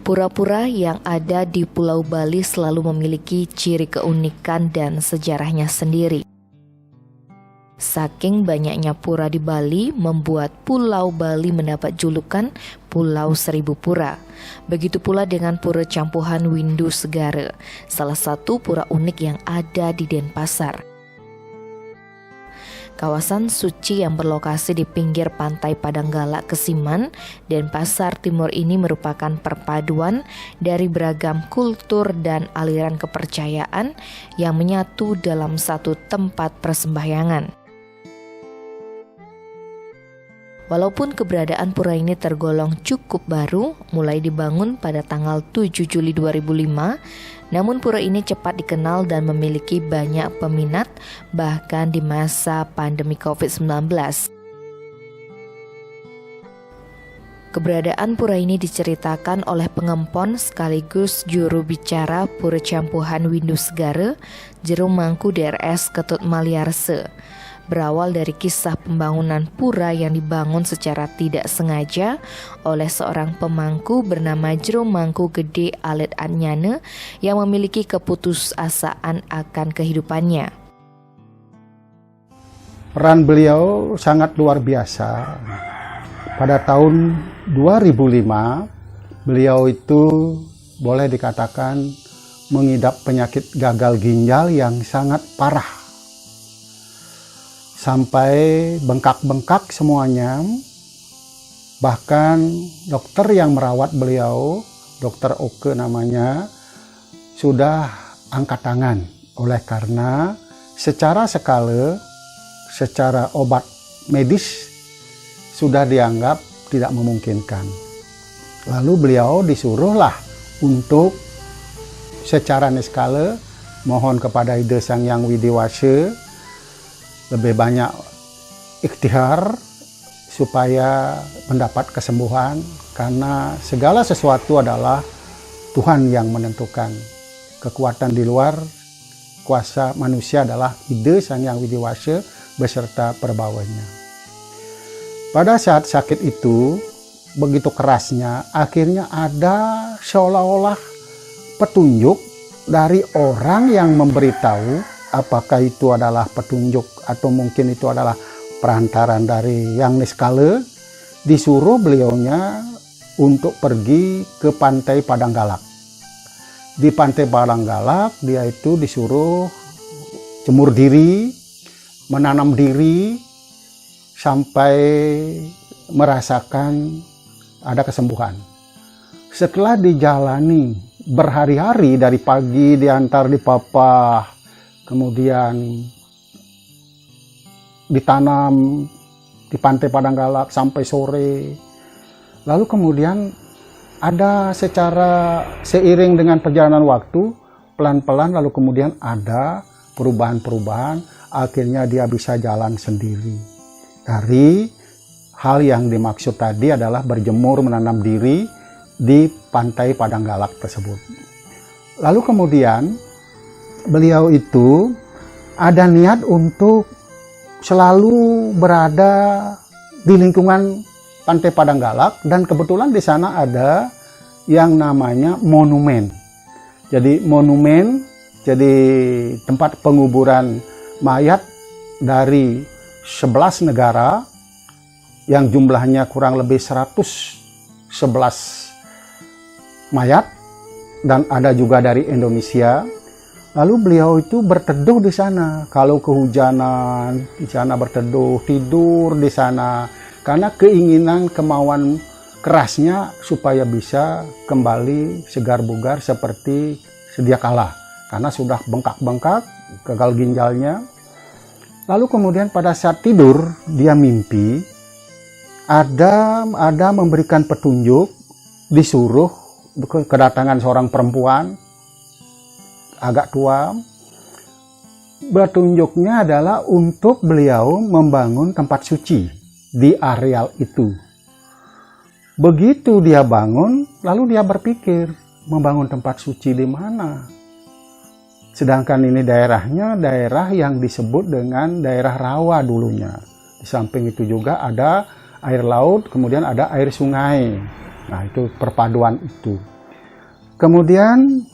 Pura-pura yang ada di Pulau Bali selalu memiliki ciri keunikan dan sejarahnya sendiri. Saking banyaknya pura di Bali membuat Pulau Bali mendapat julukan Pulau Seribu Pura. Begitu pula dengan Pura Campuhan Windu Segara, salah satu pura unik yang ada di Denpasar. Kawasan suci yang berlokasi di pinggir pantai Padanggala, Kesiman, Denpasar Timur ini merupakan perpaduan dari beragam kultur dan aliran kepercayaan yang menyatu dalam satu tempat persembahyangan. Walaupun keberadaan pura ini tergolong cukup baru, mulai dibangun pada tanggal 7 Juli 2005, namun pura ini cepat dikenal dan memiliki banyak peminat bahkan di masa pandemi COVID-19. Keberadaan pura ini diceritakan oleh pengempon sekaligus juru bicara Pura Campuhan Windu Segara, Jero Mangku DRS Ketut Maliarse. Berawal dari kisah pembangunan pura yang dibangun secara tidak sengaja oleh seorang pemangku bernama Jero Mangku Gede Alit Anyane yang memiliki keputusasaan akan kehidupannya. Peran beliau sangat luar biasa. Pada tahun 2005, beliau itu boleh dikatakan mengidap penyakit gagal ginjal yang sangat parah. Sampai bengkak-bengkak semuanya. Bahkan dokter yang merawat beliau, Dokter Oke namanya, sudah angkat tangan. Oleh karena secara obat medis sudah dianggap tidak memungkinkan. Lalu beliau disuruhlah untuk secara niskala mohon kepada Ide Sang Hyang Widiwasa lebih banyak ikhtiar supaya mendapat kesembuhan, karena segala sesuatu adalah Tuhan yang menentukan. Kekuatan di luar kuasa manusia adalah Ide Sang Hyang Widiwasa beserta perbawanya. Pada saat sakit itu begitu kerasnya, akhirnya ada seolah-olah petunjuk dari orang yang memberitahu. Apakah itu adalah petunjuk atau mungkin itu adalah perantaran dari Yang Niskala, disuruh beliaunya untuk pergi ke pantai Padanggalak. Di pantai Padanggalak dia itu disuruh jemur diri, menanam diri sampai merasakan ada kesembuhan. Setelah dijalani berhari-hari, dari pagi diantar di Papah, kemudian ditanam di pantai Padanggalak sampai sore. Lalu kemudian ada secara seiring dengan perjalanan waktu, pelan-pelan lalu kemudian ada perubahan-perubahan, akhirnya dia bisa jalan sendiri. Dari hal yang dimaksud tadi adalah berjemur menanam diri di pantai Padanggalak tersebut. Lalu kemudian beliau itu ada niat untuk selalu berada di lingkungan pantai Padanggalak, dan kebetulan di sana ada yang namanya monumen. Jadi monumen, jadi tempat penguburan mayat dari 11 negara yang jumlahnya kurang lebih 111 mayat, dan ada juga dari Indonesia. Lalu beliau itu berteduh di sana. Kalau kehujanan, di sana berteduh, tidur di sana. Karena keinginan, kemauan kerasnya supaya bisa kembali segar bugar seperti sedia kala. Karena sudah bengkak-bengkak, gagal ginjalnya. Lalu kemudian pada saat tidur, dia mimpi. Ada memberikan petunjuk, disuruh kedatangan seorang perempuan agak tua. Petunjuknya adalah untuk beliau membangun tempat suci di areal itu. Begitu dia bangun, lalu dia berpikir membangun tempat suci di mana. Sedangkan ini daerahnya daerah yang disebut dengan daerah rawa dulunya. Di samping itu juga ada air laut, kemudian ada air sungai. Nah, itu perpaduan itu. kemudian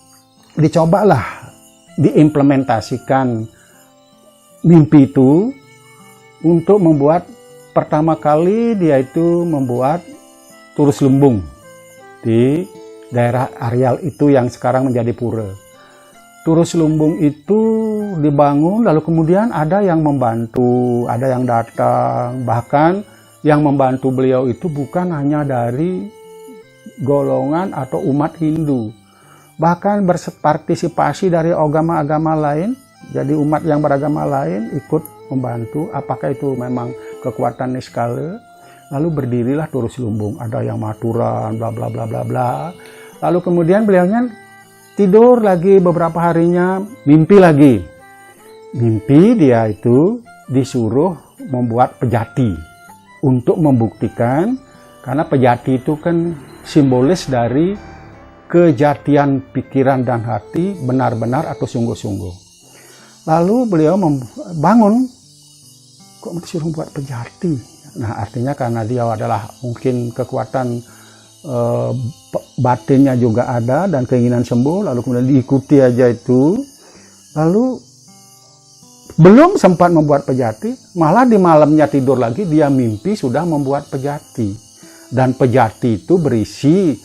dicobalah diimplementasikan mimpi itu untuk membuat pertama kali dia itu membuat Turus Lumbung di daerah areal itu yang sekarang menjadi pura. Turus Lumbung itu dibangun, lalu kemudian ada yang membantu, ada yang datang, bahkan yang membantu beliau itu bukan hanya dari golongan atau umat Hindu, bahkan berpartisipasi dari agama-agama lain. Jadi umat yang beragama lain ikut membantu, apakah itu memang kekuatan niskala. Lalu berdirilah Turus Lumbung, ada yang maturan, bla bla bla bla bla. Lalu kemudian beliaunya tidur lagi beberapa harinya, mimpi lagi. Mimpi dia itu disuruh membuat pejati untuk membuktikan, karena pejati itu kan simbolis dari kejatian pikiran dan hati benar-benar atau sungguh-sungguh. Lalu beliau bangun, kok disuruh membuat pejati? Nah, artinya karena dia adalah mungkin kekuatan batinnya juga ada dan keinginan sembuh, lalu kemudian diikuti aja itu. Lalu belum sempat membuat pejati, malah di malamnya tidur lagi dia mimpi sudah membuat pejati. Dan pejati itu berisi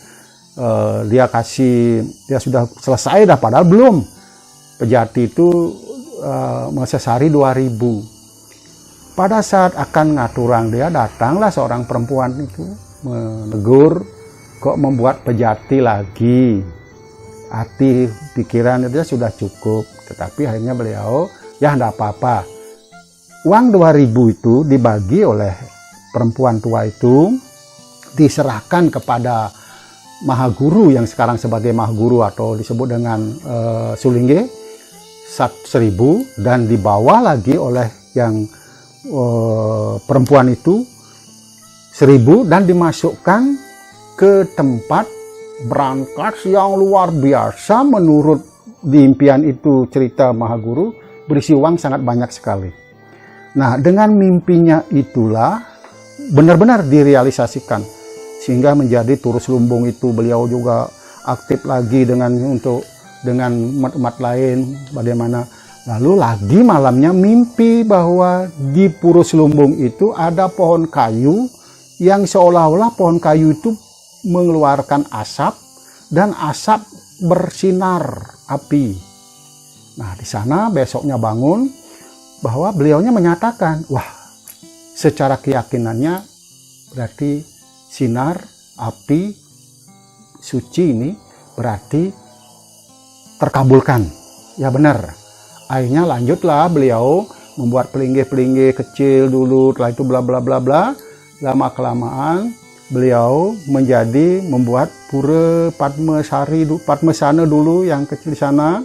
dia sudah selesai dah, padahal belum. Pejati itu sehari 2000. Pada saat akan ngaturang dia, datanglah seorang perempuan itu menegur, kok membuat pejati lagi, hati pikiran itu sudah cukup. Tetapi akhirnya beliau, ya enggak apa-apa, uang 2000 itu dibagi oleh perempuan tua itu, diserahkan kepada Mahaguru yang sekarang sebagai Mahaguru atau disebut dengan Sulingge 1000, dan dibawa lagi oleh yang perempuan itu 1000 dan dimasukkan ke tempat berangkas yang luar biasa. Menurut di impian itu cerita Mahaguru berisi uang sangat banyak sekali. Nah, dengan mimpinya itulah benar-benar direalisasikan sehingga menjadi Turus Lumbung itu. Beliau juga aktif lagi dengan umat-umat lain bagaimana. Lalu lagi malamnya mimpi bahwa di Turus Lumbung itu ada pohon kayu yang seolah-olah pohon kayu itu mengeluarkan asap dan asap bersinar api. Nah, di sana besoknya bangun bahwa beliaunya menyatakan, wah, secara keyakinannya berarti sinar api suci ini berarti terkabulkan. Ya benar. Akhirnya lanjutlah beliau membuat pelinggih-pelinggih kecil dulu, setelah itu bla bla bla bla. Lama kelamaan beliau membuat pura Padmasana dulu yang kecil di sana.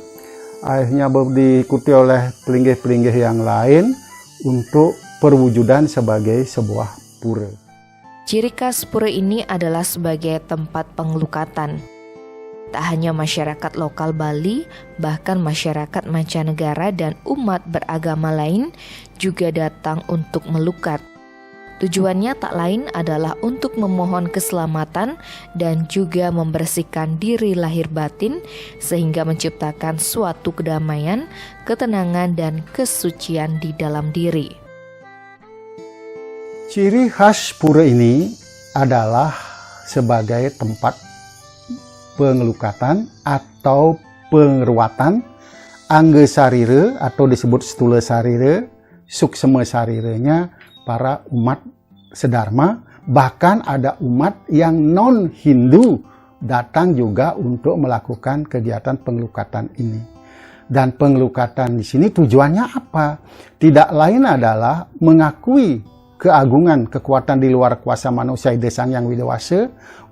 Akhirnya diikuti oleh pelinggih-pelinggih yang lain untuk perwujudan sebagai sebuah pura. Ciri khas pura ini adalah sebagai tempat pengelukatan. Tak hanya masyarakat lokal Bali, bahkan masyarakat mancanegara dan umat beragama lain juga datang untuk melukat. Tujuannya tak lain adalah untuk memohon keselamatan dan juga membersihkan diri lahir batin sehingga menciptakan suatu kedamaian, ketenangan dan kesucian di dalam diri. Ciri khas pura ini adalah sebagai tempat pengelukatan atau pengeruatan angga sarira atau disebut stula sarira, suksema sariranya para umat sedharma, bahkan ada umat yang non-Hindu datang juga untuk melakukan kegiatan pengelukatan ini. Dan pengelukatan di sini tujuannya apa? Tidak lain adalah mengakui keagungan kekuatan di luar kuasa manusia Ide Sang Yang Widewasa,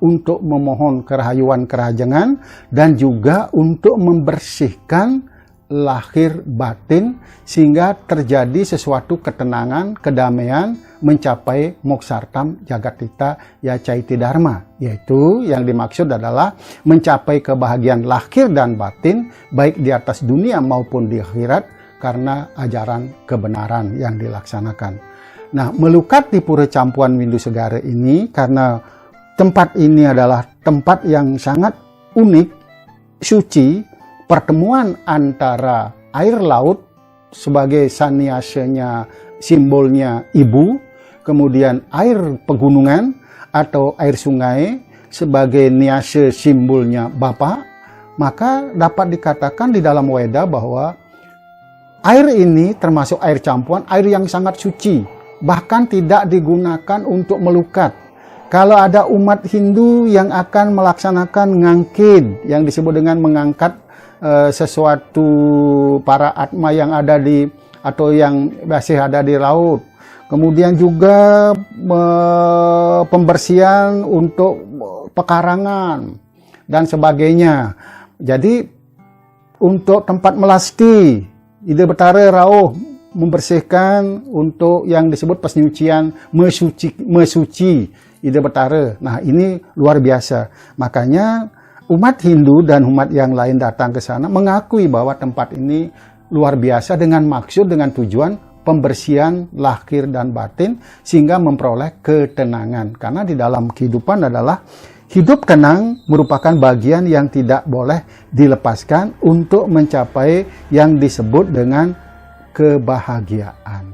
untuk memohon kerahayuan kerajangan dan juga untuk membersihkan lahir batin sehingga terjadi sesuatu ketenangan, kedamaian, mencapai moksartam jagatita ya caiti dharma, yaitu yang dimaksud adalah mencapai kebahagiaan lahir dan batin baik di atas dunia maupun di akhirat karena ajaran kebenaran yang dilaksanakan. Nah, melukat di Pura Campuhan Windu Segara ini karena tempat ini adalah tempat yang sangat unik suci, pertemuan antara air laut sebagai saniasenya, simbolnya ibu, kemudian air pegunungan atau air sungai sebagai niase simbolnya bapak, maka dapat dikatakan di dalam Weda bahwa air ini termasuk air campuran, air yang sangat suci, bahkan tidak digunakan untuk melukat. Kalau ada umat Hindu yang akan melaksanakan ngangkid, yang disebut dengan mengangkat sesuatu para atma yang ada di atau yang masih ada di laut, kemudian juga pembersihan untuk pekarangan dan sebagainya. Jadi untuk tempat melasti, Ida Betara Rauh membersihkan untuk yang disebut penyucian mesuci Ida Betara. Nah, ini luar biasa. Makanya umat Hindu dan umat yang lain datang ke sana mengakui bahwa tempat ini luar biasa dengan maksud, dengan tujuan pembersihan lahir dan batin sehingga memperoleh ketenangan. Karena di dalam kehidupan adalah hidup tenang merupakan bagian yang tidak boleh dilepaskan untuk mencapai yang disebut dengan kebahagiaan.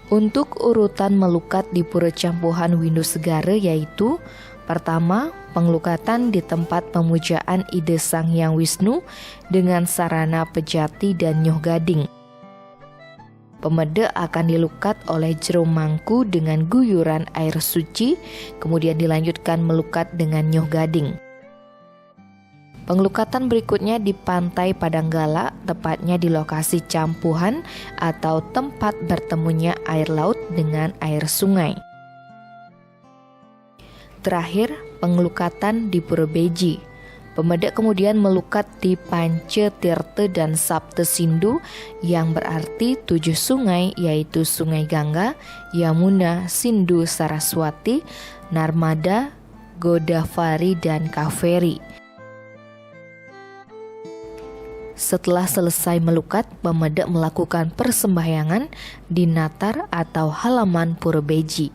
Untuk urutan melukat di Pura Campuhan Windusegara yaitu: pertama, pengelukatan di tempat pemujaan Ide Sang Hyang Wisnu dengan sarana pejati dan nyoh gading. Pemeda akan dilukat oleh jero mangku dengan guyuran air suci, kemudian dilanjutkan melukat dengan nyoh gading. Pengelukatan berikutnya di Pantai Padanggala, tepatnya di lokasi campuhan atau tempat bertemunya air laut dengan air sungai. Terakhir, pengelukatan di Pura Beji. Pemeda kemudian melukat di Panca Tirta dan Sapta Sindu yang berarti 7 sungai, yaitu Sungai Gangga, Yamuna, Sindu, Saraswati, Narmada, Godavari, dan Kaveri. Setelah selesai melukat, pemeda melakukan persembahyangan di natar atau halaman Pura Beji.